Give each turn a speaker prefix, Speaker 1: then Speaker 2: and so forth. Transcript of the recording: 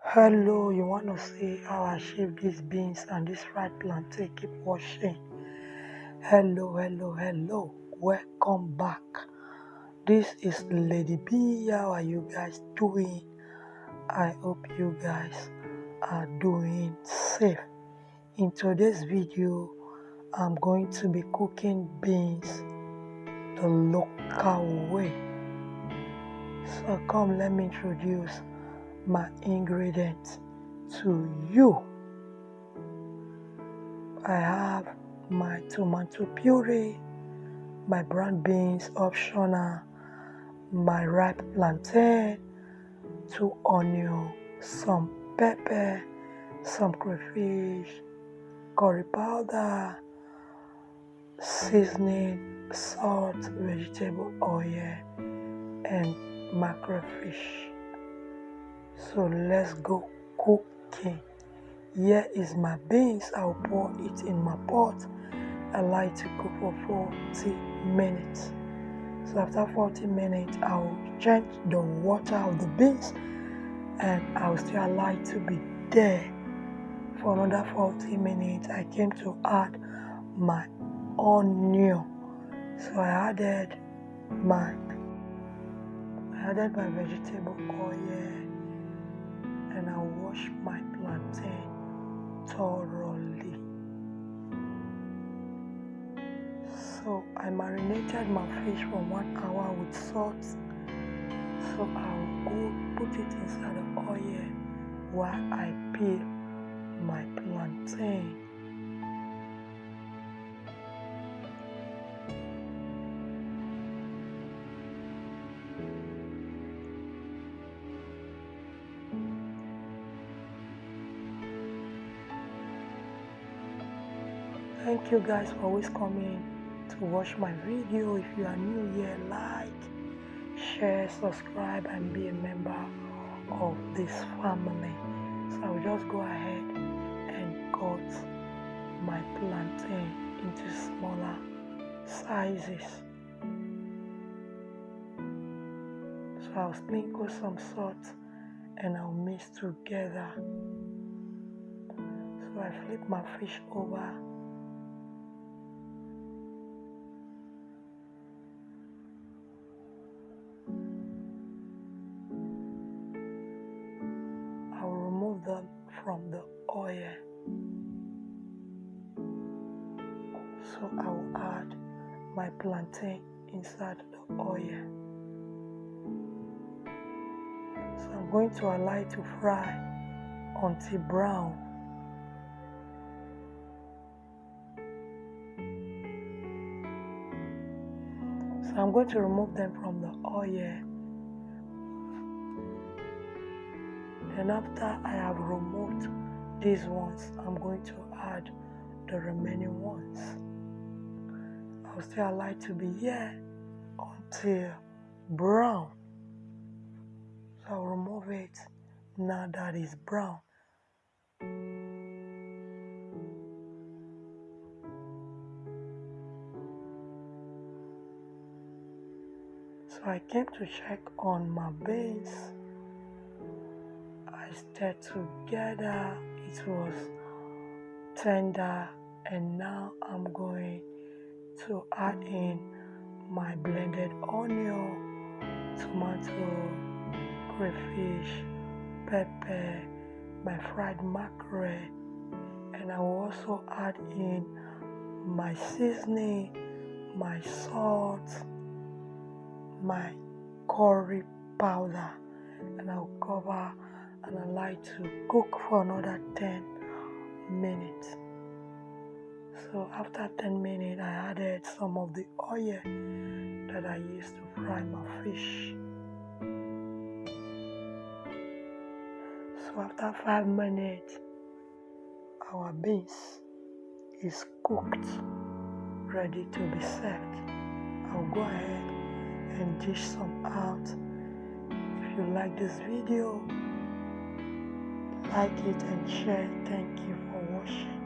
Speaker 1: Hello, you want to see how I shave these beans and this fried plantain? Keep watching. Hello. Welcome back. This is Lady B. How are you guys doing? I hope you guys are doing safe. In today's video, I'm going to be cooking beans the local way. So come, let me introduce my ingredients to you. I have my tomato puree, my brown beans optional, my ripe plantain, 2 onions, some pepper, some crayfish, curry powder, seasoning, salt, vegetable oil, and mackerel fish. So let's go cooking. Here is my beans. I'll pour it in my pot. I like to cook for 40 minutes. So after 40 minutes, I'll change the water of the beans and I'll still allow it to be there for another 40 minutes. I came to add my onion. So I added my vegetable oil and I wash my plantain thoroughly. So I marinated my fish for 1 hour with salt. So I'll go put it inside the oil while I peel my plantain. Thank you guys for always coming to watch my video. If you are new here, like, share, subscribe, and be a member of this family. So I'll just go ahead and cut my plantain into smaller sizes. So I'll sprinkle some salt and I'll mix together. So I flip my fish over. I'll remove them from the oil. So I will add my plantain inside the oil. So I'm going to allow it to fry until brown. So I'm going to remove them from the oil. And after I have removed these ones, I'm going to add the remaining ones. I'll still allow it to be here until brown. So I'll remove it now that it's brown. So I came to check on my beans. I stirred together. It was tender, and now I'm going to add in my blended onion, tomato, crayfish, pepper, my fried mackerel, and I will also add in my seasoning, my salt, my curry powder, and I'll cover and allow it to cook for another 10 minutes. So after 10 minutes, I added some of the oil that I used to fry my fish. So after 5 minutes, our beans is cooked, ready to be served. I'll go ahead and dish some out. If you like this video, like it and share. Thank you for watching.